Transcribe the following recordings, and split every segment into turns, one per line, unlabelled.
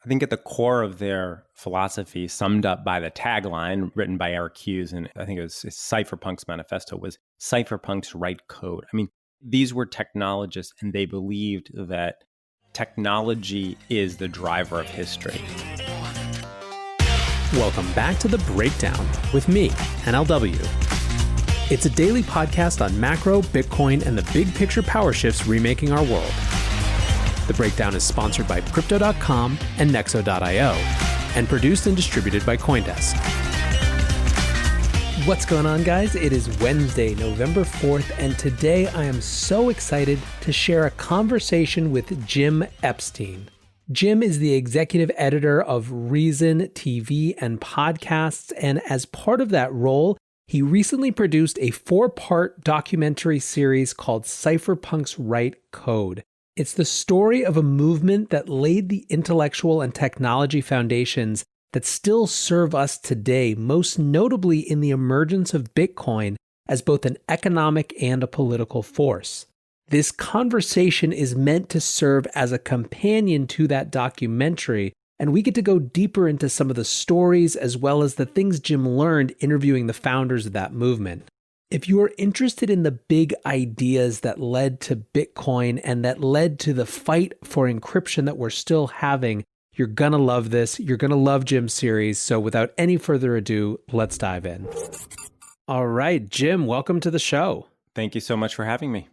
I think at the core of their philosophy, summed up by the tagline written by Eric Hughes, and I think it's Cypherpunk's manifesto, was cypherpunks write code. I mean, these were technologists, and they believed that technology is the driver of history.
Welcome back to The Breakdown with me, NLW. It's a daily podcast on macro, Bitcoin, and the big picture power shifts remaking our world. The Breakdown is sponsored by Crypto.com and Nexo.io and produced and distributed by CoinDesk. What's going on, guys? It is Wednesday, November 4th, and today I am so excited to share a conversation with Jim Epstein. Jim is the executive editor of Reason TV and podcasts, and as part of that role, he recently produced a 4-part documentary series called Cypherpunks Write Code. It's the story of a movement that laid the intellectual and technology foundations that still serve us today, most notably in the emergence of Bitcoin as both an economic and a political force. This conversation is meant to serve as a companion to that documentary, and we get to go deeper into some of the stories as well as the things Jim learned interviewing the founders of that movement. If you are interested in the big ideas that led to Bitcoin and that led to the fight for encryption that we're still having, you're going to love this. You're going to love Jim's series. So without any further ado, let's dive in. All right, Jim, welcome to the show.
Thank you so much for having me.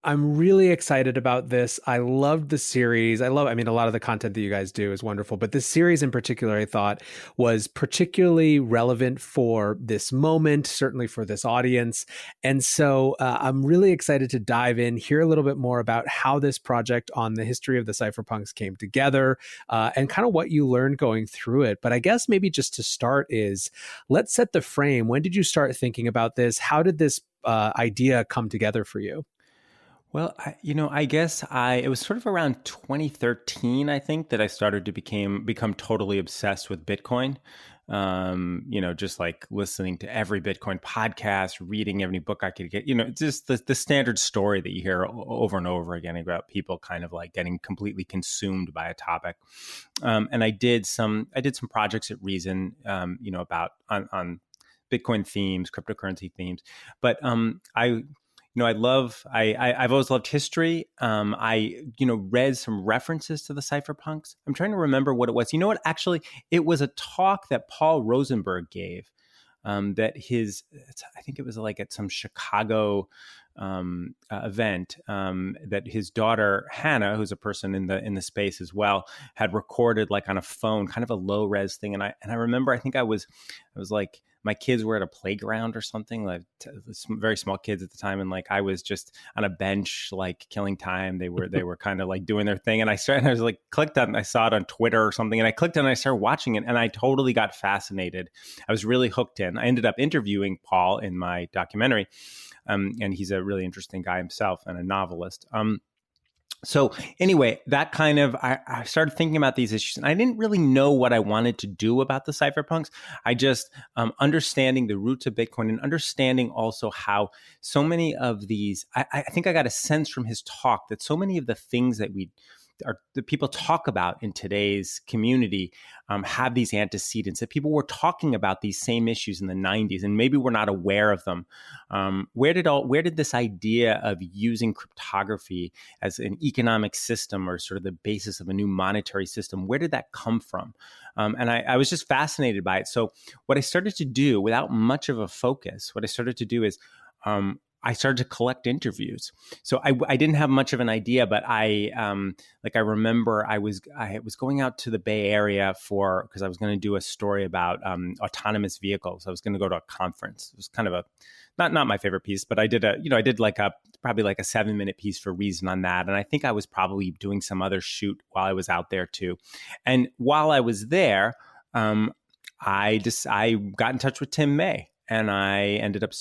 I'm really excited about this. I loved the series. A lot of the content that you guys do is wonderful, but this series in particular, I thought was particularly relevant for this moment, certainly for this audience. And so I'm really excited to dive in, hear a little bit more about how this project on the history of the cypherpunks came together and kind of what you learned going through it. But I guess maybe just to start is, let's set the frame. When did you start thinking about this? How did this idea come together for you?
Well, I guess it was sort of around 2013, I think, that I started to become totally obsessed with Bitcoin. Just like listening to every Bitcoin podcast, reading every book I could get, it's just the standard story that you hear over and over again about people kind of like getting completely consumed by a topic. And I did some projects at Reason, about on Bitcoin themes, cryptocurrency themes, but I've always loved history. I read some references to the cypherpunks. I'm trying to remember what it was. You know what? Actually, it was a talk that Paul Rosenberg gave. I think it was like at some Chicago event that his daughter Hannah, who's a person in the space as well, had recorded like on a phone, kind of a low res thing. And I remember, I think I was like, my kids were at a playground or something, like very small kids at the time. And like, I was just on a bench, like killing time. They were kind of like doing their thing. And I was like, clicked on, I saw it on Twitter or something. And I clicked on it and I started watching it and I totally got fascinated. I was really hooked in. I ended up interviewing Paul in my documentary. And he's a really interesting guy himself and a novelist. So anyway, that kind of, I started thinking about these issues and I didn't really know what I wanted to do about the cypherpunks. I just, understanding the roots of Bitcoin and understanding also how so many of these, I think I got a sense from his talk that so many of the things that the people talk about in today's community have these antecedents, that people were talking about these same issues in the 90s and maybe we're not aware of them. Where did this idea of using cryptography as an economic system or sort of the basis of a new monetary system, where did that come from? And I was just fascinated by it. So what I started to do without much of a focus, is I started to collect interviews. So I didn't have much of an idea, but I remember I was going out to the Bay Area because I was going to do a story about autonomous vehicles. I was going to go to a conference. It was kind of not my favorite piece, but I did probably like a 7-minute piece for Reason on that. And I think I was probably doing some other shoot while I was out there too. And while I was there, I got in touch with Tim May. And I ended up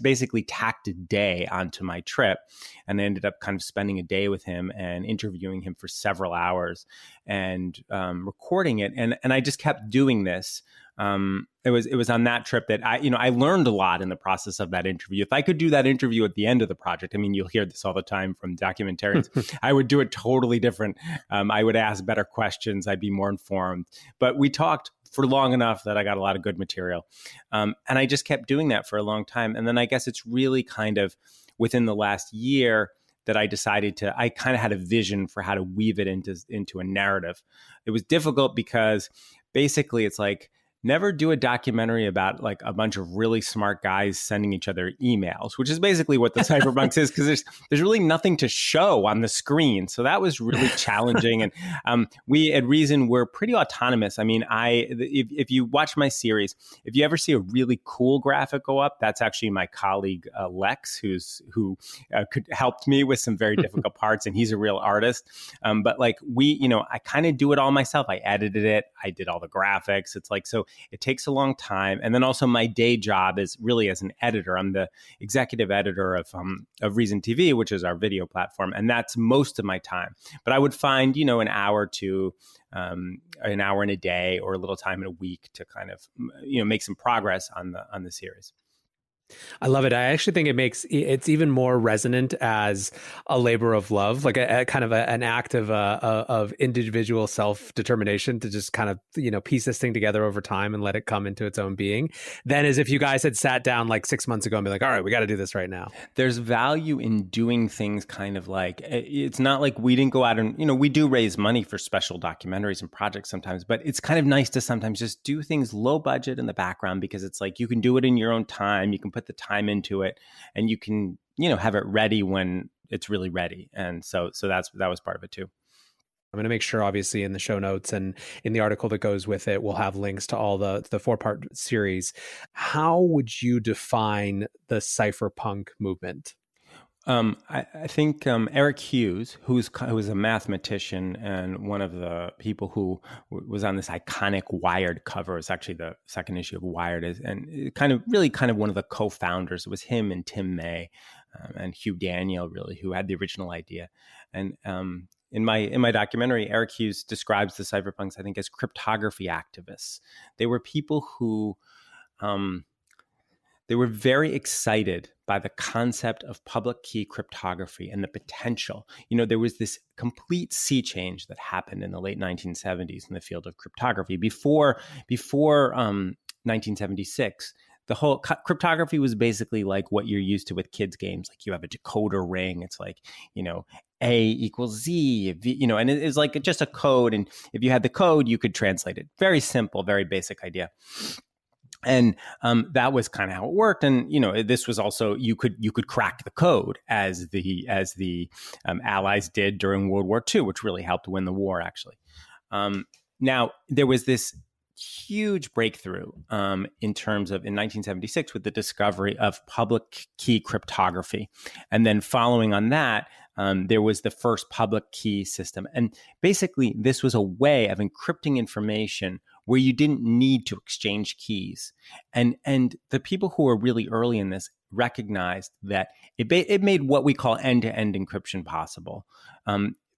basically tacked a day onto my trip and I ended up kind of spending a day with him and interviewing him for several hours and recording it. And I just kept doing this It was on that trip that I learned a lot in the process of that interview. If I could do that interview at the end of the project, I mean, you'll hear this all the time from documentarians, I would do it totally different. I would ask better questions. I'd be more informed. But we talked for long enough that I got a lot of good material. And I just kept doing that for a long time. And then I guess it's really kind of within the last year that I decided I kind of had a vision for how to weave it into a narrative. It was difficult because basically it's like, never do a documentary about like a bunch of really smart guys sending each other emails, which is basically what the cypherpunks is, because there's really nothing to show on the screen. So that was really challenging. And we at Reason, we're pretty autonomous. I mean, if you watch my series, if you ever see a really cool graphic go up, that's actually my colleague Lex, who helped me with some very difficult parts, and he's a real artist. But like I kind of do it all myself. I edited it. I did all the graphics. It's like, so it takes a long time. And then also my day job is really as an editor. I'm the executive editor of Reason TV, which is our video platform. And that's most of my time. But I would find, an hour to an hour in a day or a little time in a week to kind of, make some progress on the series.
I love it. I actually think it's even more resonant as a labor of love, like a kind of an act of individual self-determination to just kind of, piece this thing together over time and let it come into its own being, than as if you guys had sat down like 6 months ago and be like, all right, we got to do this right now.
There's value in doing things kind of like, it's not like we didn't go out and, we do raise money for special documentaries and projects sometimes, but it's kind of nice to sometimes just do things low budget in the background, because it's like you can do it in your own time. You can put the time into it, and you can, have it ready when it's really ready. And so that was part of it too.
I'm going to make sure, obviously, in the show notes and in the article that goes with it, we'll have links to all the 4-part series. How would you define the cypherpunk movement?
I think Eric Hughes, who's a mathematician and one of the people who was on this iconic Wired cover, it's actually the second issue of Wired, and kind of one of the co-founders. It was him and Tim May and Hugh Daniel, really, who had the original idea. And in my documentary, Eric Hughes describes the cypherpunks, I think, as cryptography activists. They were people who they were very excited by the concept of public key cryptography and the potential. There was this complete sea change that happened in the late 1970s in the field of cryptography. Before 1976, the whole cryptography was basically like what you're used to with kids' games. Like you have a decoder ring. It's like, A equals Z, V, and it is like just a code. And if you had the code, you could translate it. Very simple, very basic idea. And that was kind of how it worked. And this was also you could crack the code as the Allies did during World War II, which really helped win the war. Actually, now there was this huge breakthrough in terms of in 1976 with the discovery of public key cryptography, and then following on that. There was the first public key system. And basically, this was a way of encrypting information where you didn't need to exchange keys. And the people who were really early in this recognized that it made what we call end-to-end encryption possible.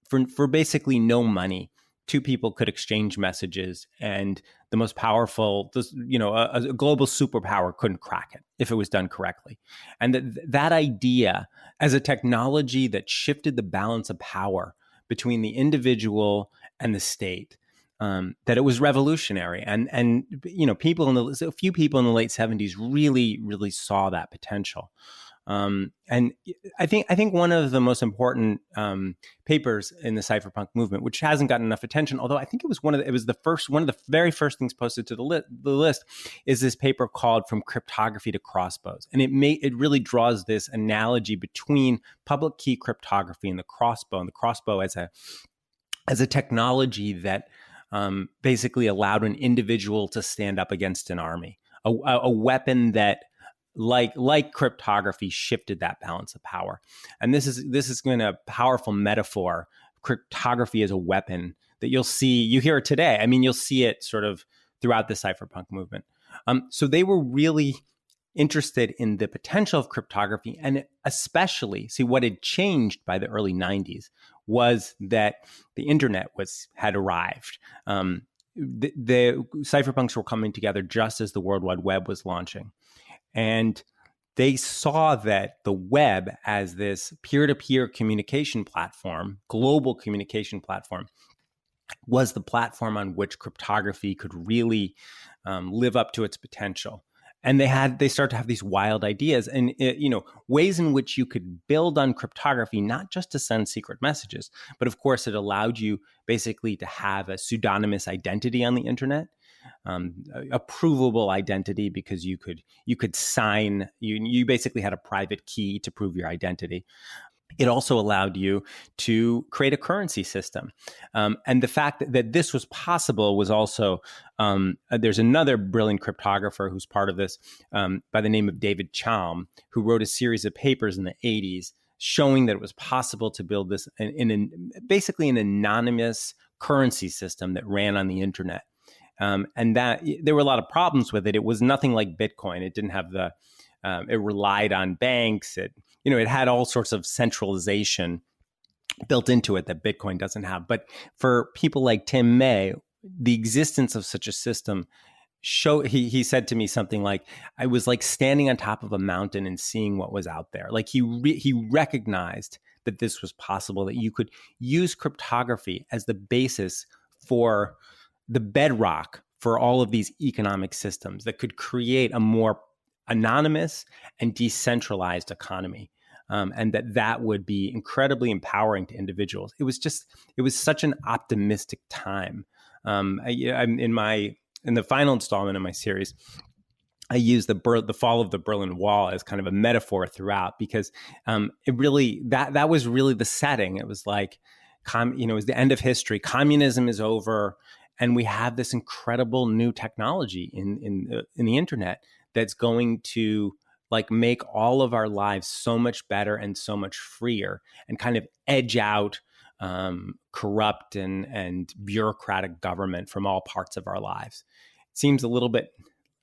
For basically no money, two people could exchange messages, and the most powerful, a global superpower couldn't crack it if it was done correctly. And that idea as a technology that shifted the balance of power between the individual and the state, that it was revolutionary. And a few people in the late 70s really, really saw that potential. And I think one of the most important papers in the cypherpunk movement, which hasn't gotten enough attention, although I think it was one of the very first things posted to the list, is this paper called "From Cryptography to Crossbows," and it really draws this analogy between public key cryptography and the crossbow as a technology that basically allowed an individual to stand up against an army, a weapon that, like cryptography, shifted that balance of power. And this is going to powerful metaphor. Cryptography as a weapon that you hear it today. I mean, you'll see it sort of throughout the cypherpunk movement. So they were really interested in the potential of cryptography, and especially, see, what had changed by the early 90s was that the internet had arrived. the cypherpunks were coming together just as the World Wide Web was launching. And they saw that the web as this peer-to-peer communication platform, global communication platform, was the platform on which cryptography could really live up to its potential. And they start to have these wild ideas and ways in which you could build on cryptography, not just to send secret messages, but of course it allowed you basically to have a pseudonymous identity on the internet, a provable identity, because you could sign, you basically had a private key to prove your identity. It also allowed you to create a currency system. And the fact that this was possible was also, there's another brilliant cryptographer who's part of this by the name of David Chaum, who wrote a series of papers in the 80s showing that it was possible to build this basically an anonymous currency system that ran on the internet. And that there were a lot of problems with it. It was nothing like Bitcoin. It didn't have it relied on banks. It had all sorts of centralization built into it that Bitcoin doesn't have. But for people like Tim May, the existence of such a system he said to me something like, I was like standing on top of a mountain and seeing what was out there. Like he recognized that this was possible, that you could use cryptography as the basis for the bedrock for all of these economic systems that could create a more anonymous and decentralized economy. And that would be incredibly empowering to individuals. It was such an optimistic time. In the final installment of my series, I use the fall of the Berlin Wall as kind of a metaphor throughout, because it really that was really the setting. It was like, it was the end of history. Communism is over, and we have this incredible new technology in the internet that's going to like make all of our lives so much better and so much freer, and kind of edge out corrupt and bureaucratic government from all parts of our lives. It seems a little bit,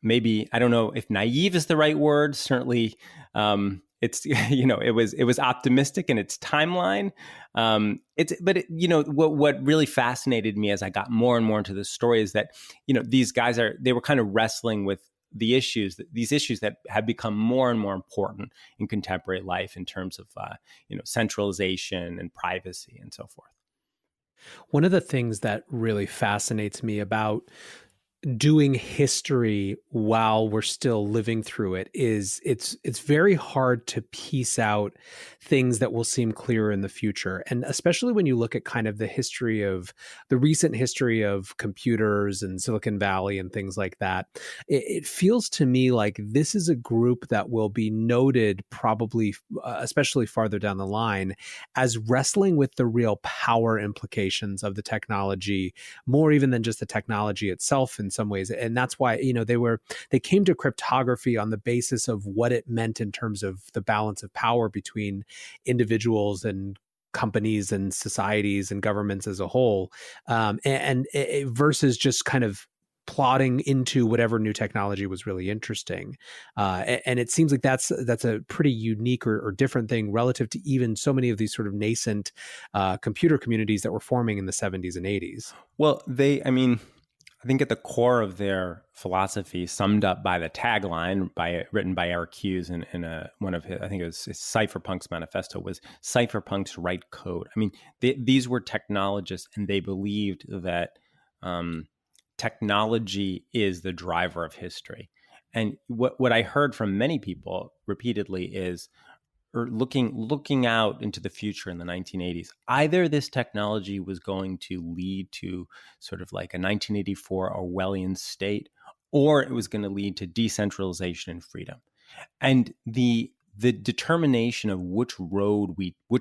maybe, I don't know if naive is the right word. Certainly, it was optimistic in its timeline. What really fascinated me as I got more and more into this story is that, these guys they were kind of wrestling with these issues that have become more and more important in contemporary life in terms of, centralization and privacy and so forth.
One of the things that really fascinates me about doing history while we're still living through it is it's very hard to piece out things that will seem clearer in the future. And especially when you look at kind of the recent history of computers and Silicon Valley and things like that, it feels to me like this is a group that will be noted probably, especially farther down the line, as wrestling with the real power implications of the technology, more even than just the technology itself in some ways. And that's why, they came to cryptography on the basis of what it meant in terms of the balance of power between individuals and companies and societies and governments as a whole, and versus just kind of plotting into whatever new technology was really interesting. And it seems like that's a pretty unique or different thing relative to even so many of these sort of nascent computer communities that were forming in the 70s and 80s.
Well, I think at the core of their philosophy, summed up by the tagline written by Eric Hughes in one of his, I think it was his Cypherpunks manifesto, was "Cypherpunks write code." I mean, these were technologists, and they believed that technology is the driver of history. And what I heard from many people repeatedly is, or looking out into the future in the 1980s, either this technology was going to lead to sort of like a 1984 Orwellian state, or it was going to lead to decentralization and freedom. And the determination of which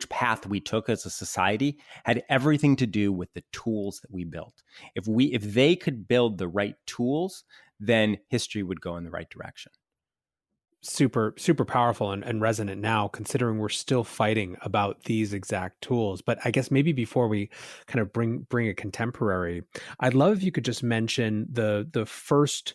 path we took as a society had everything to do with the tools that we built. If they could build the right tools, then history would go in the right direction.
Super, super powerful and resonant now, considering we're still fighting about these exact tools. But I guess maybe before we kind of bring a contemporary, I'd love if you could just mention the first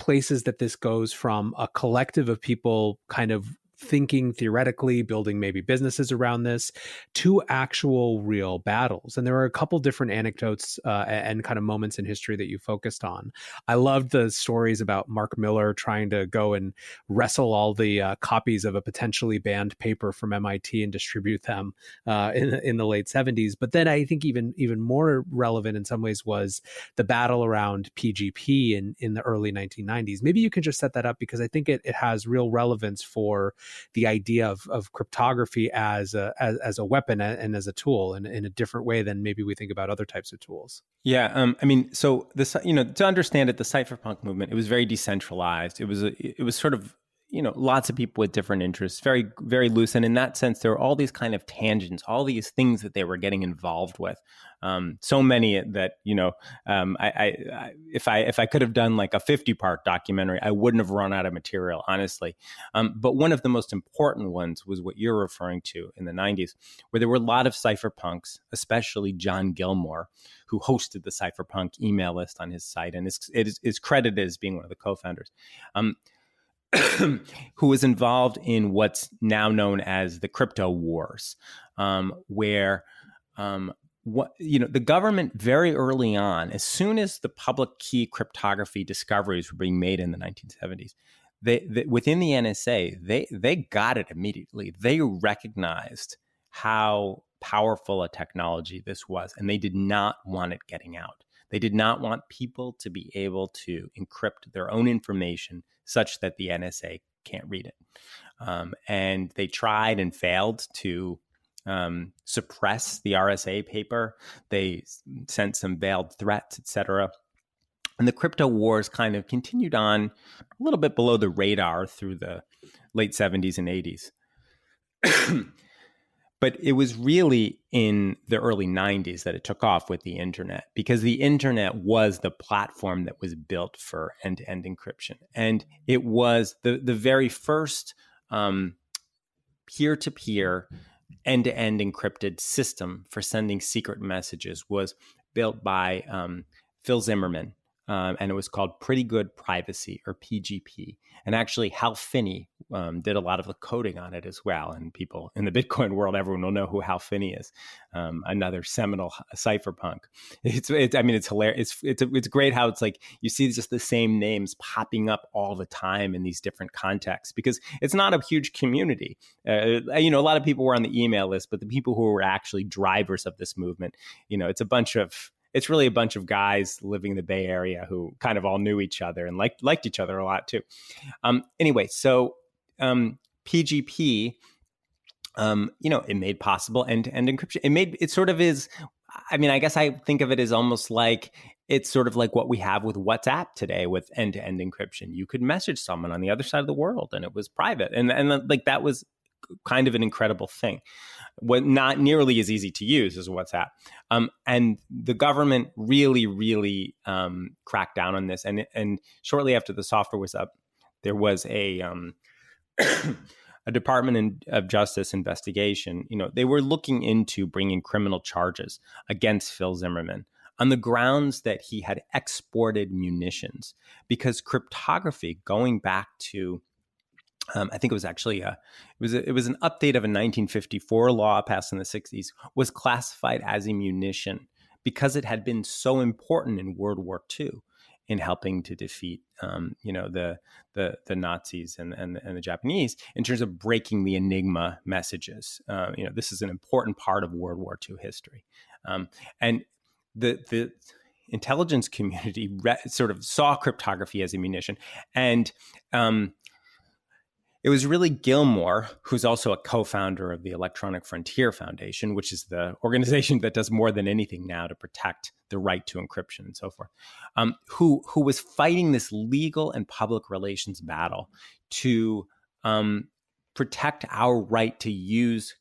places that this goes from a collective of people kind of thinking theoretically, building maybe businesses around this, to actual real battles. And there were a couple different anecdotes and kind of moments in history that you focused on. I loved the stories about Mark Miller trying to go and wrestle all the copies of a potentially banned paper from MIT and distribute them in the late 70s. But then I think even more relevant in some ways was the battle around PGP in the early 1990s. Maybe you can just set that up, because I think it has real relevance for the idea of cryptography as a weapon and as a tool in a different way than maybe we think about other types of tools.
Yeah, I mean, so this, to understand it, the cypherpunk movement, it was very decentralized. It was sort of, lots of people with different interests, very, very loose. And in that sense, there were all these kind of tangents, all these things that they were getting involved with. So many that, if I could have done like a 50-part documentary, I wouldn't have run out of material, honestly. But one of the most important ones was what you're referring to in the 90s, where there were a lot of cypherpunks, especially John Gilmore, who hosted the cypherpunk email list on his site and is credited as being one of the co-founders. Who was involved in what's now known as the crypto wars, where the government very early on, as soon as the public key cryptography discoveries were being made in the 1970s, they within the NSA, they got it immediately. They recognized how powerful a technology this was, and they did not want it getting out. They did not want people to be able to encrypt their own information such that the NSA can't read it. And they tried and failed to suppress the RSA paper. They sent some veiled threats, et cetera. And the crypto wars kind of continued on a little bit below the radar through the late 70s and 80s. But it was really in the early 90s that it took off with the internet, because the internet was the platform that was built for end-to-end encryption. And it was the very first peer-to-peer end-to-end encrypted system for sending secret messages was built by Phil Zimmermann. And it was called Pretty Good Privacy, or PGP. And actually, Hal Finney did a lot of the coding on it as well. And people in the Bitcoin world, everyone will know who Hal Finney is, another seminal cypherpunk. It's hilarious. It's great how it's like you see just the same names popping up all the time in these different contexts, because it's not a huge community. A lot of people were on the email list, but the people who were actually drivers of this movement, it's really a bunch of guys living in the Bay Area who kind of all knew each other and liked each other a lot too. Anyway, so PGP, it made possible end-to-end encryption. It sort of is. I mean, I guess I think of it as almost like it's sort of like what we have with WhatsApp today with end-to-end encryption. You could message someone on the other side of the world and it was private, and like that was kind of an incredible thing. What not nearly as easy to use as WhatsApp. And the government really, really cracked down on this. And shortly after the software was up, there was a Department of Justice investigation. They were looking into bringing criminal charges against Phil Zimmermann on the grounds that he had exported munitions, because cryptography, going back to I think it was actually it was an update of a 1954 law passed in the 60s, was classified as a munition because it had been so important in World War II in helping to defeat the Nazis and the Japanese in terms of breaking the Enigma messages. This is an important part of World War II history, and the intelligence community sort of saw cryptography as a munition, and it was really Gilmore, who's also a co-founder of the Electronic Frontier Foundation, which is the organization that does more than anything now to protect the right to encryption and so forth, who was fighting this legal and public relations battle to protect our right to use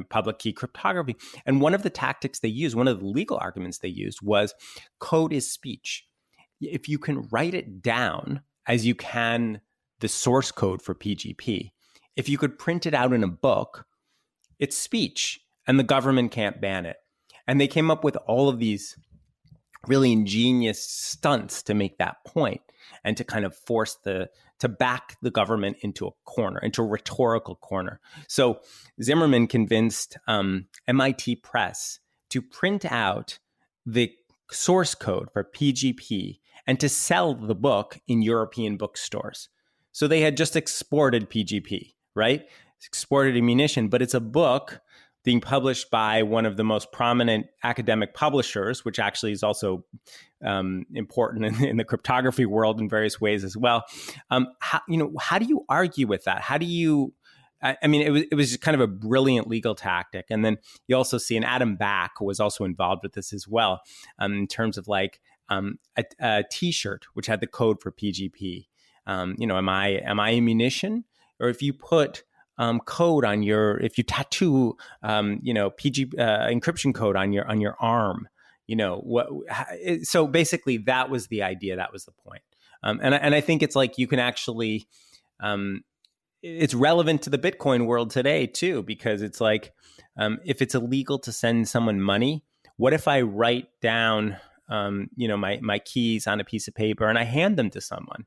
public key cryptography. And one of the tactics they used, one of the legal arguments they used, was code is speech. If you can write it down as you can the source code for PGP, if you could print it out in a book, it's speech and the government can't ban it. And they came up with all of these really ingenious stunts to make that point. and to kind of to back the government into a corner, into a rhetorical corner. So Zimmerman convinced MIT Press to print out the source code for PGP and to sell the book in European bookstores. So they had just exported PGP, right? Exported ammunition, but it's a book being published by one of the most prominent academic publishers, which actually is also important in the cryptography world in various ways as well. How do you argue with that? How do you? I mean, it was just kind of a brilliant legal tactic. And then you also see an Adam Back, who was also involved with this as well, in terms of like a T-shirt which had the code for PGP. Am I ammunition? Or if you put code on if you tattoo, PG encryption code on your arm, so basically that was the idea. That was the point. And I think it's like you can actually, it's relevant to the Bitcoin world today too, because it's like, if it's illegal to send someone money, what if I write down, my keys on a piece of paper and I hand them to someone?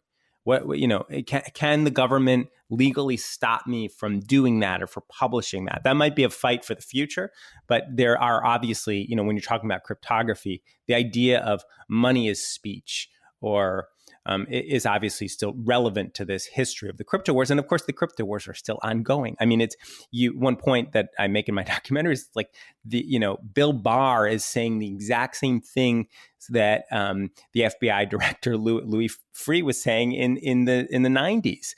Can the government legally stop me from doing that or for publishing that? That might be a fight for the future, but there are obviously, when you're talking about cryptography, the idea of money as speech or is obviously still relevant to this history of the crypto wars. And of course, the crypto wars are still ongoing. I mean, one point that I make in my documentary is like Bill Barr is saying the exact same thing that the FBI director Louis Freeh was saying in the 90s.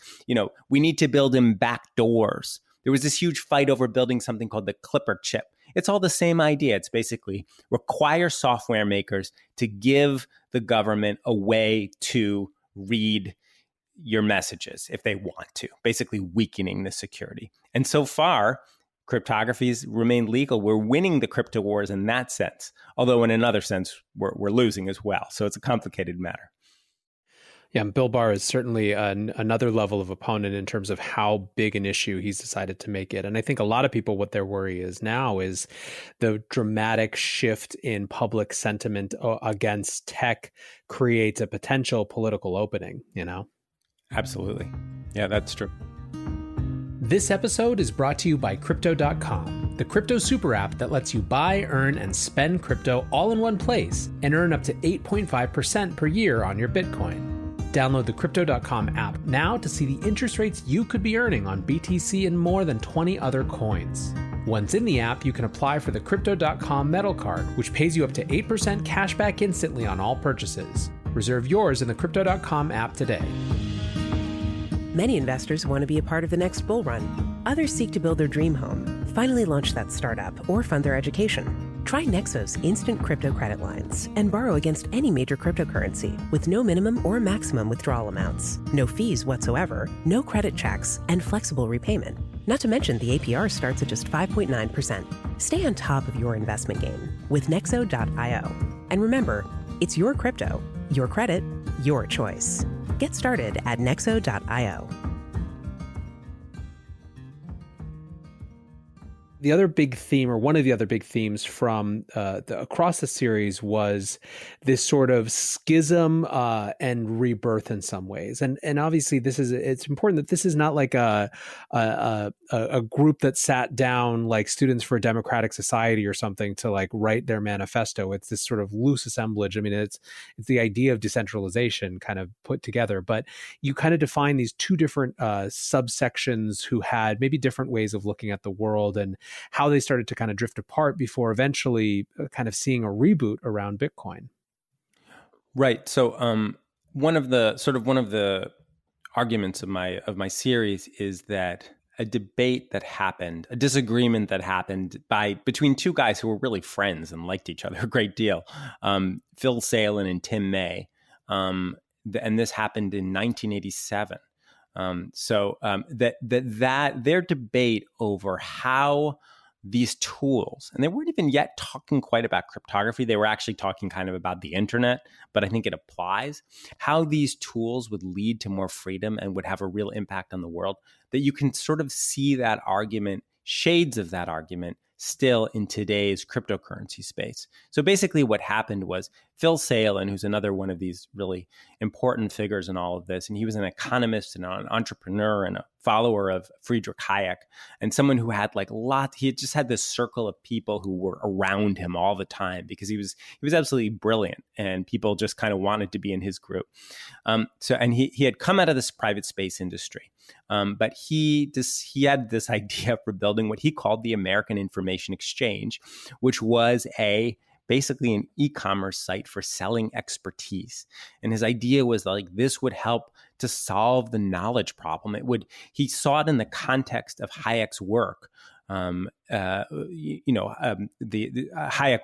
We need to build in back doors. There was this huge fight over building something called the Clipper chip. It's all the same idea. It's basically require software makers to give the government a way to read your messages if they want to, basically weakening the security. And so far, cryptographies remain legal. We're winning the crypto wars in that sense, although in another sense, we're losing as well. So it's a complicated matter.
Yeah, and Bill Barr is certainly another level of opponent in terms of how big an issue he's decided to make it. And I think a lot of people, what their worry is now is the dramatic shift in public sentiment against tech creates a potential political opening,
Absolutely. Yeah, that's true.
This episode is brought to you by Crypto.com, the crypto super app that lets you buy, earn, and spend crypto all in one place and earn up to 8.5% per year on your Bitcoin. Download the Crypto.com app now to see the interest rates you could be earning on BTC and more than 20 other coins. Once in the app, you can apply for the Crypto.com Metal Card, which pays you up to 8% cash back instantly on all purchases. Reserve yours in the Crypto.com app today.
Many investors want to be a part of the next bull run. Others seek to build their dream home, finally launch that startup, or fund their education. Try Nexo's instant crypto credit lines and borrow against any major cryptocurrency with no minimum or maximum withdrawal amounts, no fees whatsoever, no credit checks, and flexible repayment. Not to mention the APR starts at just 5.9%. Stay on top of your investment game with Nexo.io. And remember, it's your crypto, your credit, your choice. Get started at Nexo.io.
The other big theme, or one of the other big themes from across the series, was this sort of schism and rebirth in some ways. And obviously, it's important that this is not like a group that sat down like Students for a Democratic Society or something to like write their manifesto. It's this sort of loose assemblage. I mean, it's the idea of decentralization kind of put together. But you kind of define these two different subsections who had maybe different ways of looking at the world and how they started to kind of drift apart before eventually kind of seeing a reboot around Bitcoin.
Right. So one of the arguments of my series is that a debate that happened, a disagreement that happened between two guys who were really friends and liked each other a great deal, Phil Salen and Tim May, and this happened in 1987. That their debate over how these tools, and they weren't even yet talking quite about cryptography. They were actually talking kind of about the internet, but I think it applies, how these tools would lead to more freedom and would have a real impact on the world, that you can sort of see that argument, shades of that argument still in today's cryptocurrency space. So basically what happened was Phil Salen, who's another one of these really important figures in all of this, and he was an economist and an entrepreneur and a follower of Friedrich Hayek, and someone who had he just had this circle of people who were around him all the time because he was absolutely brilliant and people just kind of wanted to be in his group. And he had come out of this private space industry. But he had this idea for building what he called the American Information Exchange, which was basically an e-commerce site for selling expertise. And his idea was this would help to solve the knowledge problem. He saw it in the context of Hayek's work. Hayek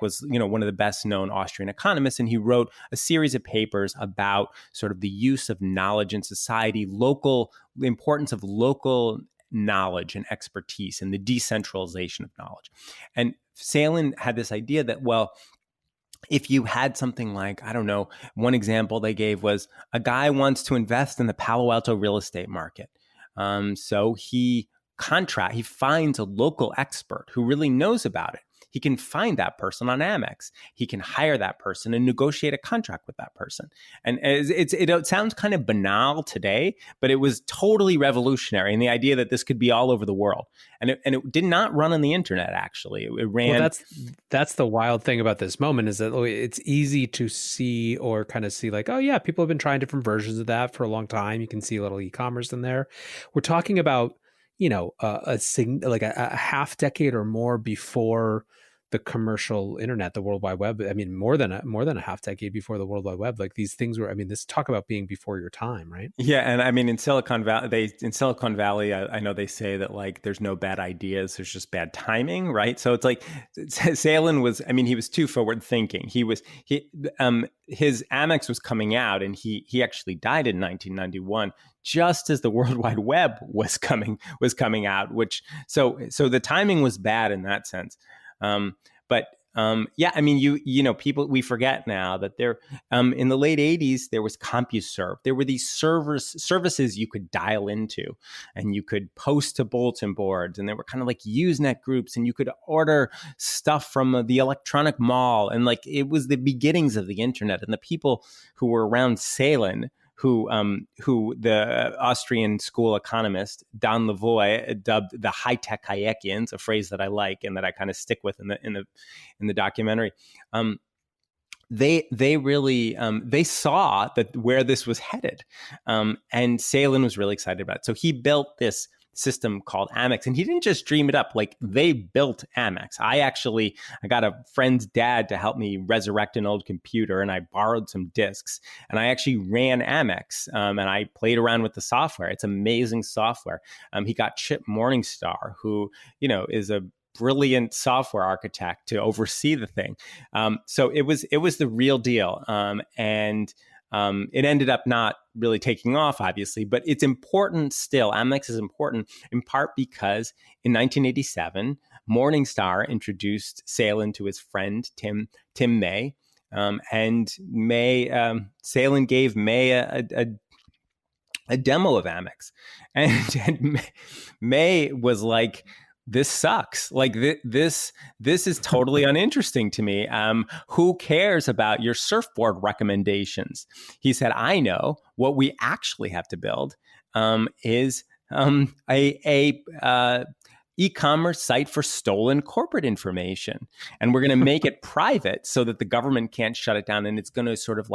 was, one of the best known Austrian economists, and he wrote a series of papers about sort of the use of knowledge in society, the importance of local knowledge and expertise and the decentralization of knowledge. And Salen had this idea that, if you had something like, I don't know, one example they gave was a guy wants to invest in the Palo Alto real estate market. So he finds a local expert who really knows about it. He can find that person on Amex. He can hire that person and negotiate a contract with that person. And it sounds kind of banal today, but it was totally revolutionary in the idea that this could be all over the world. And it did not run on the internet, actually. It ran.
Well, that's the wild thing about this moment is that it's easy to see or kind of see oh yeah, people have been trying different versions of that for a long time. You can see a little e-commerce in there. We're talking about a half decade or more before the commercial internet, the World Wide Web. I mean, more than a half decade before the World Wide Web. These things were. This talk about being before your time, right?
Yeah, and in Silicon Valley, I know they say that there's no bad ideas, there's just bad timing, right? So it's Salen was. He was too forward thinking. His Amex was coming out, and he actually died in 1991. Just as the World Wide Web was coming out, so the timing was bad in that sense. People, we forget now that there, in the late 80s, there was CompuServe. There were these services you could dial into and you could post to bulletin boards, and they were kind of like Usenet groups, and you could order stuff from the electronic mall. And it was the beginnings of the internet, and the people who were around Salen, who the Austrian school economist Don Lavoie dubbed the high-tech Hayekians, a phrase that I like and that I kind of stick with in the documentary. They really they saw that where this was headed, and Salen was really excited about it. So he built this system called Amex, and he didn't just dream it up. They built Amex. I got a friend's dad to help me resurrect an old computer, and I borrowed some disks, and I actually ran Amex, and I played around with the software. It's amazing software. He got Chip Morningstar, who is a brilliant software architect, to oversee the thing. So it was the real deal, and it ended up not really taking off, obviously, but it's important still. Amex is important in part because in 1987, Morningstar introduced Salen to his friend Tim May, and Salen gave May a demo of Amex, and May was like, this sucks. This is totally uninteresting to me. Who cares about your surfboard recommendations? He said, I know what we actually have to build is a e-commerce site for stolen corporate information. And we're going to make it private so that the government can't shut it down. And it's going to sort of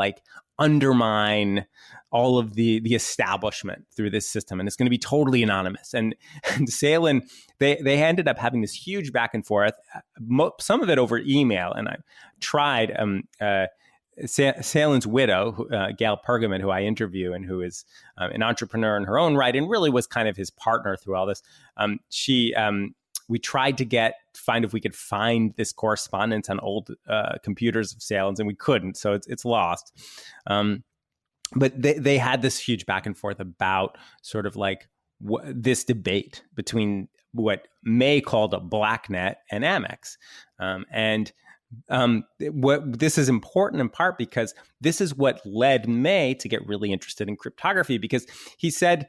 undermine all of the establishment through this system. And it's going to be totally anonymous. And Salen, they ended up having this huge back and forth, some of it over email. And I tried, Salen's widow, Gail Pergament, who I interview and who is an entrepreneur in her own right and really was kind of his partner through all this. We tried to find if we could find this correspondence on old computers of Salen's, and we couldn't, so it's lost. But they had this huge back and forth about sort of this debate between what May called a blacknet and Amex, and This is important in part because this is what led May to get really interested in cryptography, because Salen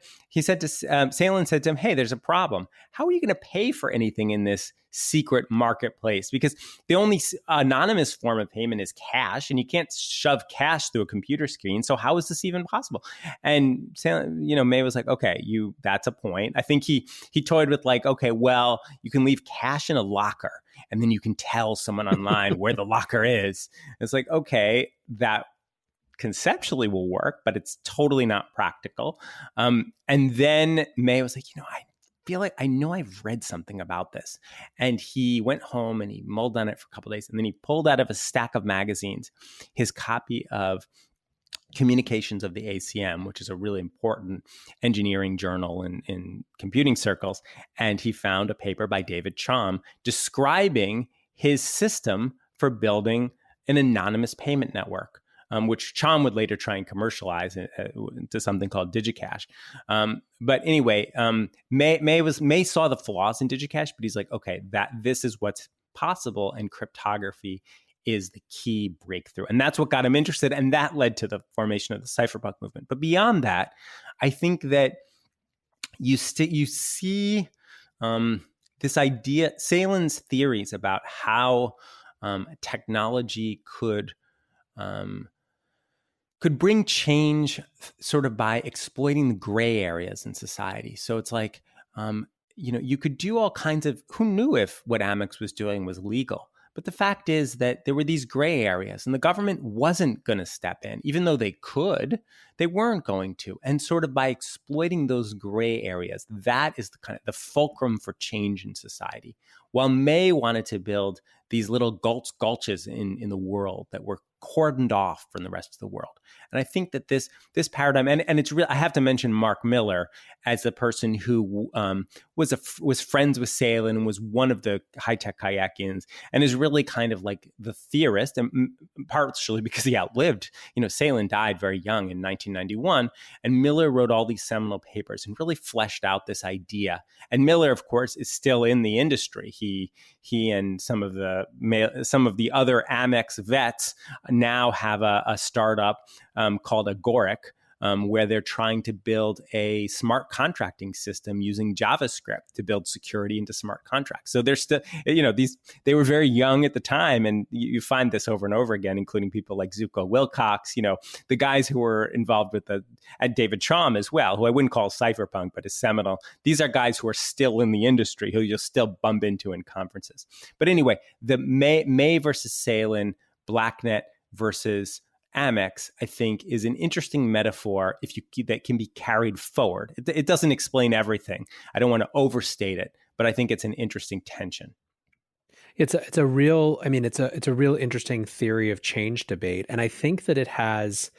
said to him, hey, there's a problem. How are you going to pay for anything in this secret marketplace? Because the only anonymous form of payment is cash, and you can't shove cash through a computer screen. So how is this even possible? And Salen, May was like, okay, that's a point. I think he toyed with like, okay, well, you can leave cash in a locker, and then you can tell someone online where the locker is. It's like, okay, that conceptually will work, but it's totally not practical. And then May was like, I feel like I know I've read something about this. And he went home and he mulled on it for a couple of days. And then he pulled out of a stack of magazines his copy of Communications of the ACM, which is a really important engineering journal in computing circles. And he found a paper by David Chaum describing his system for building an anonymous payment network, which Chaum would later try and commercialize into something called DigiCash. But anyway, May saw the flaws in DigiCash, but he's like, okay, this is what's possible, and cryptography is the key breakthrough. And that's what got him interested. And that led to the formation of the cypherpunk movement. But beyond that, I think that you see this idea, Salen's theories about how technology could bring change sort of by exploiting the gray areas in society. So it's like, you could do all kinds of, who knew if what Amex was doing was legal? But the fact is that there were these gray areas, and the government wasn't going to step in. Even though they could, they weren't going to. And sort of by exploiting those gray areas, that is the kind of the fulcrum for change in society. While May wanted to build these little gulches in the world that were cordoned off from the rest of the world. And I think that this paradigm, and it's real. I have to mention Mark Miller as the person who was friends with Salen and was one of the high-tech Kayakians, and is really kind of like the theorist, and partially because he outlived. Salen died very young in 1991, and Miller wrote all these seminal papers and really fleshed out this idea. And Miller, of course, is still in the industry. He and some of the other Amex vets now have a startup called Agoric, where they're trying to build a smart contracting system using JavaScript to build security into smart contracts. So they're still, they were very young at the time, and you find this over and over again, including people like Zuko Wilcox, the guys who were involved with and David Chaum as well, who I wouldn't call cypherpunk, but is seminal. These are guys who are still in the industry, who you'll still bump into in conferences. But anyway, the May versus Salen, BlackNet versus Amex, I think, is an interesting metaphor that can be carried forward. It doesn't explain everything. I don't want to overstate it, but I think it's an interesting tension.
It's a real interesting theory of change debate, and I think that it has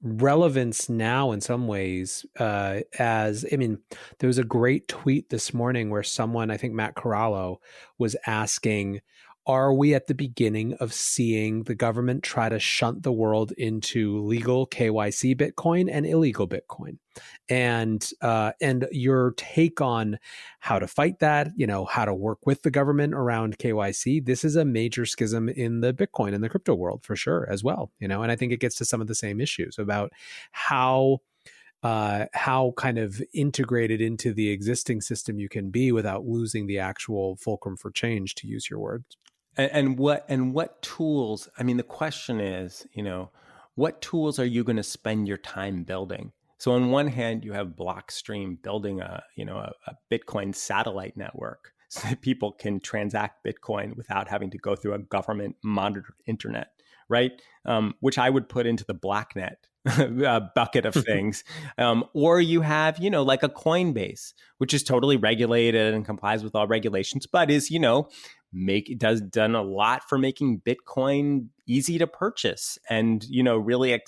relevance now in some ways. There was a great tweet this morning where someone, I think Matt Corallo, was asking, are we at the beginning of seeing the government try to shunt the world into legal KYC Bitcoin and illegal Bitcoin? And your take on how to fight that, how to work with the government around KYC. This is a major schism in the Bitcoin and the crypto world for sure as well. And I think it gets to some of the same issues about how kind of integrated into the existing system you can be without losing the actual fulcrum for change, to use your words.
And what tools? I mean, the question is, what tools are you going to spend your time building? So on one hand, you have Blockstream building a Bitcoin satellite network so that people can transact Bitcoin without having to go through a government monitored internet, right? Which I would put into the BlackNet bucket of things. Or you have, like a Coinbase, which is totally regulated and complies with all regulations, but is, done a lot for making Bitcoin easy to purchase, and really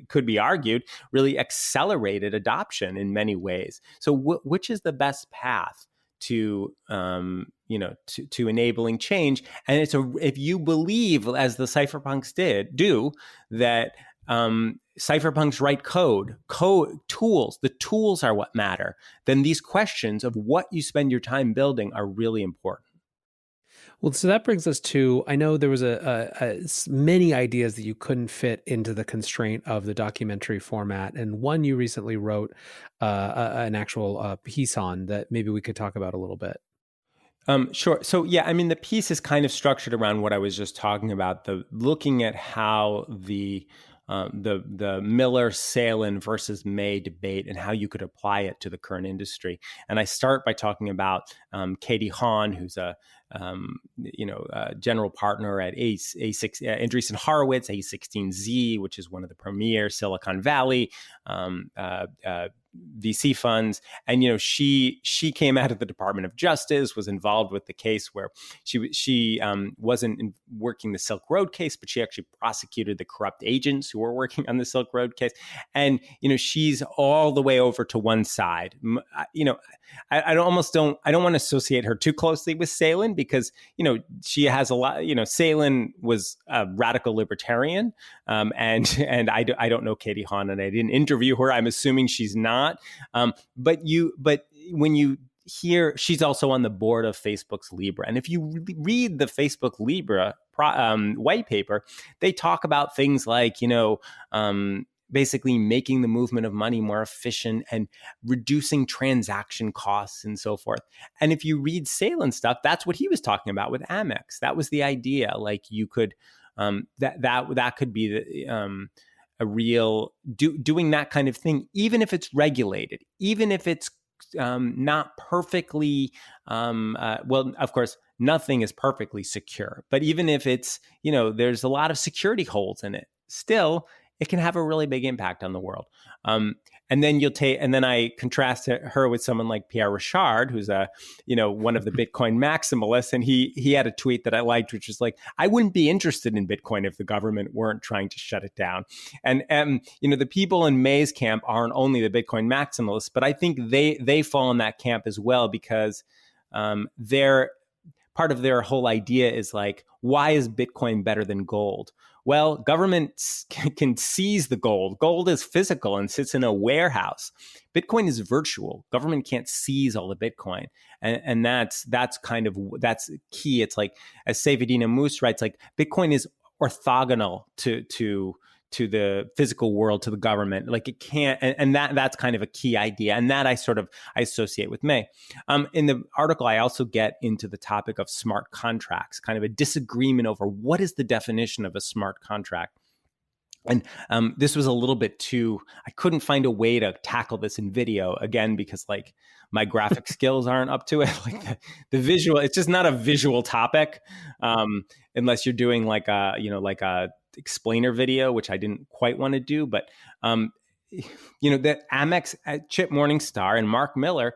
could be argued really accelerated adoption in many ways. So which is the best path to to enabling change? And if you believe, as the cypherpunks do that cypherpunks write code tools, the tools are what matter, then these questions of what you spend your time building are really important.
Well, so that brings us to, I know there was many ideas that you couldn't fit into the constraint of the documentary format, and one you recently wrote an actual piece on that maybe we could talk about a little bit.
Sure. So yeah, I mean, the piece is kind of structured around what I was just talking about, the looking at how the Miller Salin versus May debate and how you could apply it to the current industry. And I start by talking about Katie Haun, who's a general partner at A6 Andreessen Horowitz, A16Z, which is one of the premier Silicon Valley VC funds. And she came out of the Department of Justice, was involved with the case where she wasn't working the Silk Road case, but she actually prosecuted the corrupt agents who were working on the Silk Road case. And she's all the way over to one side. I don't want to associate her too closely with Salin because she has a lot. Salin was a radical libertarian, and I don't know Katie Haun, and I didn't interview her. I'm assuming she's not. But when you hear, she's also on the board of Facebook's Libra, and if you read the Facebook Libra white paper, they talk about things like basically making the movement of money more efficient and reducing transaction costs and so forth. And if you read Salin stuff, that's what he was talking about with Amex. That was the idea. Like you could that could be the a real doing that kind of thing, even if it's regulated, even if it's not perfectly well, of course, nothing is perfectly secure, but even if it's there's a lot of security holes in it, still it can have a really big impact on the world. And then I contrast her with someone like Pierre Rochard, who's one of the Bitcoin maximalists. And he had a tweet that I liked, which was like, I wouldn't be interested in Bitcoin if the government weren't trying to shut it down. And the people in May's camp aren't only the Bitcoin maximalists, but I think they fall in that camp as well, because they're part of their whole idea is like, why is Bitcoin better than gold? Well, governments can seize the gold. Gold is physical and sits in a warehouse. Bitcoin is virtual. Government can't seize all the Bitcoin. And that's key. It's like, as Saifedean Ammous writes, like Bitcoin is orthogonal to the physical world, to the government. Like it can't, and that's kind of a key idea. And that I associate with May. In the article, I also get into the topic of smart contracts, kind of a disagreement over what is the definition of a smart contract. And this was a little bit too, I couldn't find a way to tackle this in video, again, because like my graphic skills aren't up to it. Like the visual, it's just not a visual topic, unless you're doing like a explainer video, which I didn't quite want to do. But that Amex, Chip Morningstar and Mark Miller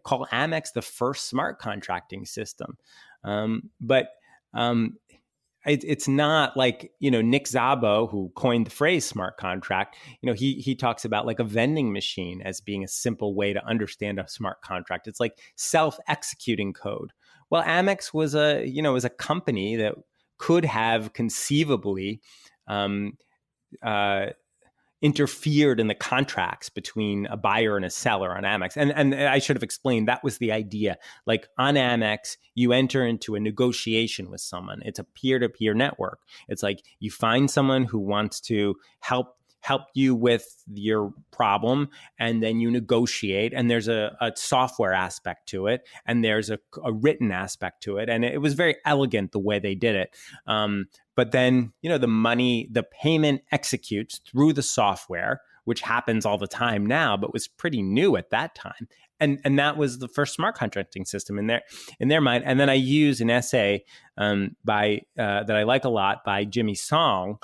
call Amex the first smart contracting system. It's not like, Nick Szabo, who coined the phrase smart contract, he talks about like a vending machine as being a simple way to understand a smart contract. It's like self-executing code. Well, Amex was a company that could have conceivably interfered in the contracts between a buyer and a seller on Amex. And I should have explained, that was the idea. Like on Amex, you enter into a negotiation with someone. It's a peer-to-peer network. It's like you find someone who wants to help you with your problem, and then you negotiate, and there's a software aspect to it, and there's a written aspect to it. And it was very elegant the way they did it. But then, the payment executes through the software, which happens all the time now, but was pretty new at that time. And that was the first smart contracting system in their mind. And then I use an essay that I like a lot by Jimmy Song,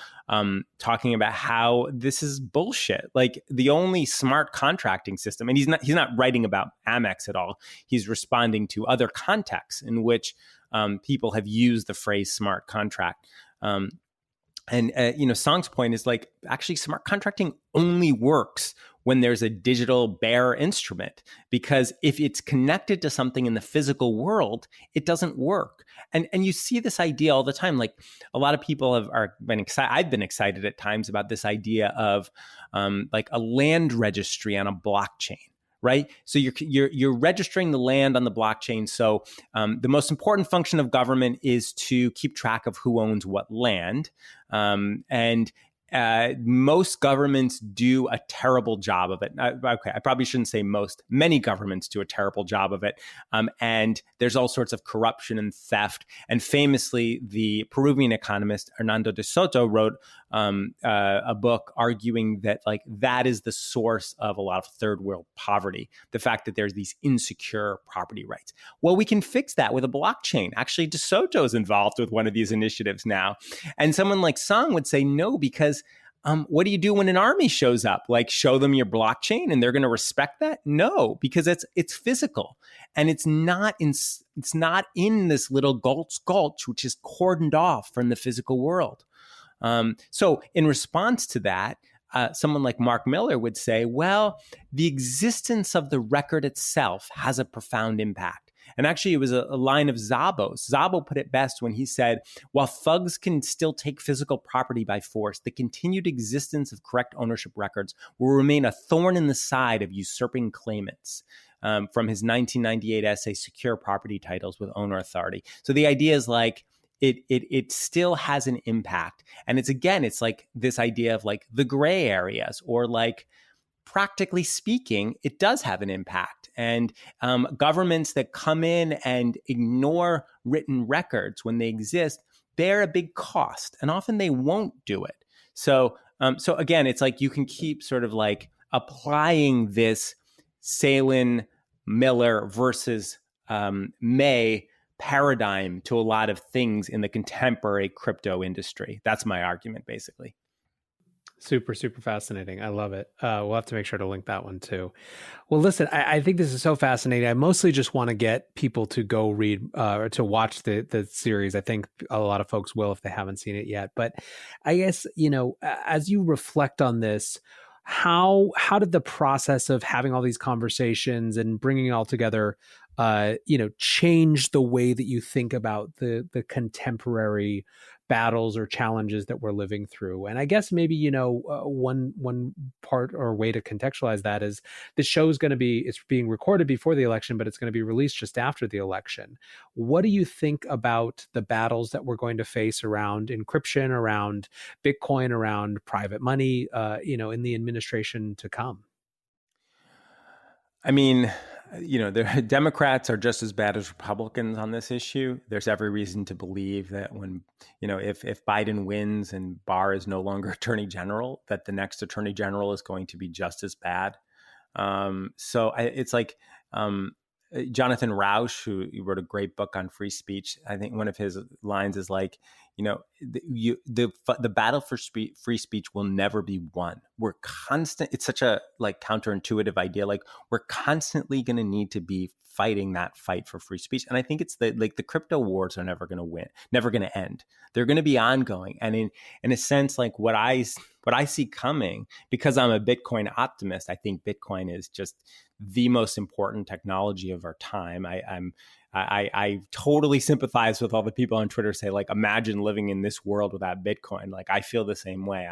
talking about how this is bullshit. Like the only smart contracting system, and he's not writing about Amex at all. He's responding to other contexts in which people have used the phrase smart contract. Song's point is like, actually smart contracting only works when there's a digital bearer instrument, because if it's connected to something in the physical world, it doesn't work. And you see this idea all the time. Like a lot of people been excited. I've been excited at times about this idea of like a land registry on a blockchain, right? So you're registering the land on the blockchain. So the most important function of government is to keep track of who owns what land, and most governments do a terrible job of it. Okay, I probably shouldn't say most. Many governments do a terrible job of it. And there's all sorts of corruption and theft. And famously, the Peruvian economist Hernando de Soto wrote a book arguing that like that is the source of a lot of third world poverty, the fact that there's these insecure property rights. Well, we can fix that with a blockchain. Actually, de Soto is involved with one of these initiatives now. And someone like Song would say no, because what do you do when an army shows up? Like show them your blockchain and they're going to respect that? No, because it's physical, and it's not in this little gulch, which is cordoned off from the physical world. So in response to that, someone like Mark Miller would say, well, the existence of the record itself has a profound impact. And actually, it was a line of Szabo's. Szabo put it best when he said, while thugs can still take physical property by force, the continued existence of correct ownership records will remain a thorn in the side of usurping claimants. From his 1998 essay, Secure Property Titles with Owner Authority. So the idea is like, it still has an impact. And it's like this idea of like the gray areas, or like, practically speaking, it does have an impact. And governments that come in and ignore written records when they exist bear a big cost, and often they won't do it. So again, it's like you can keep sort of like applying this Salin, Miller versus May paradigm to a lot of things in the contemporary crypto industry. That's my argument, basically.
Super, super fascinating. I love it. We'll have to make sure to link that one too. Well, listen, I think this is so fascinating. I mostly just want to get people to go read or to watch the series. I think a lot of folks will if they haven't seen it yet. But I guess, as you reflect on this, how did the process of having all these conversations and bringing it all together, change the way that you think about the contemporary battles or challenges that we're living through? And I guess maybe, one part or way to contextualize that is the show is it's being recorded before the election, but it's going to be released just after the election. What do you think about the battles that we're going to face around encryption, around Bitcoin, around private money, in the administration to come?
I mean, the Democrats are just as bad as Republicans on this issue. There's every reason to believe that when, if Biden wins and Barr is no longer attorney general, that the next attorney general is going to be just as bad. It's like Jonathan Rauch, who wrote a great book on free speech. I think one of his lines is like, the battle for free speech will never be won. It's such a like counterintuitive idea. Like we're constantly going to need to be fighting that fight for free speech. And I think it's the crypto wars are never going to win, never going to end. They're going to be ongoing. And in a sense, like what I see coming, because I'm a Bitcoin optimist, I think Bitcoin is just the most important technology of our time. I totally sympathize with all the people on Twitter say, like, imagine living in this world without Bitcoin. Like, I feel the same way.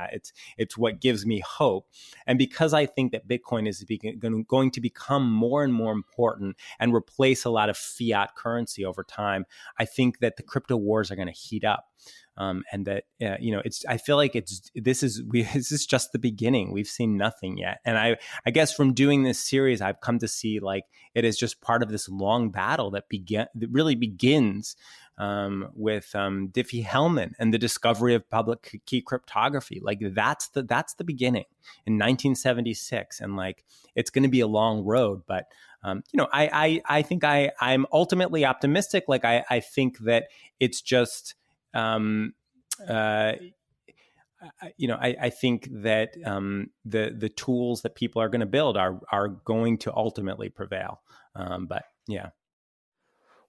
It's what gives me hope. And because I think that Bitcoin is going to become more and more important and replace a lot of fiat currency over time, I think that the crypto wars are going to heat up. And that, I feel like this is just the beginning. We've seen nothing yet. And I guess from doing this series, I've come to see like it is just part of this long battle that really begins with Diffie-Hellman and the discovery of public key cryptography. Like that's the beginning in 1976. And like, it's going to be a long road, but I think I'm ultimately optimistic. Like I think that it's just, I think that the tools that people are going to build are going to ultimately prevail. But yeah.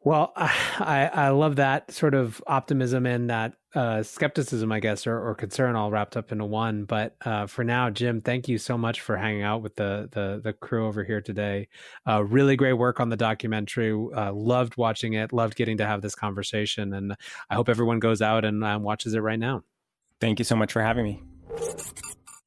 Well, I love that sort of optimism and that skepticism, I guess, or concern all wrapped up into one. But for now, Jim, thank you so much for hanging out with the crew over here today. Really great work on the documentary. Loved watching it. Loved getting to have this conversation. And I hope everyone goes out and watches it right now.
Thank you so much for having me.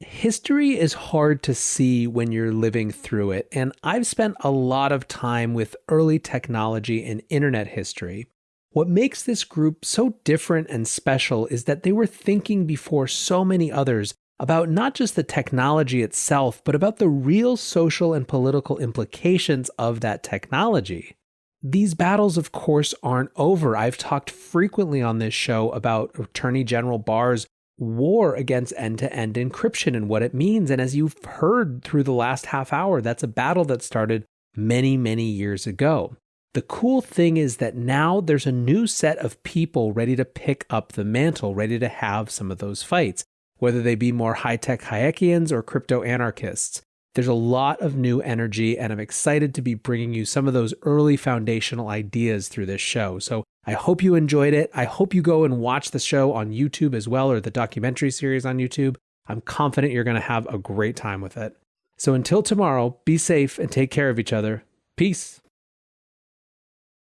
History is hard to see when you're living through it, and I've spent a lot of time with early technology and internet history. What makes this group so different and special is that they were thinking before so many others about not just the technology itself, but about the real social and political implications of that technology. These battles, of course, aren't over. I've talked frequently on this show about Attorney General Barr's war against end-to-end encryption and what it means. And as you've heard through the last half hour, that's a battle that started many, many years ago. The cool thing is that now there's a new set of people ready to pick up the mantle, ready to have some of those fights, whether they be more high-tech Hayekians or crypto anarchists. There's a lot of new energy, and I'm excited to be bringing you some of those early foundational ideas through this show. So I hope you enjoyed it. I hope you go and watch the show on YouTube as well, or the documentary series on YouTube. I'm confident you're going to have a great time with it. So until tomorrow, be safe and take care of each other. Peace.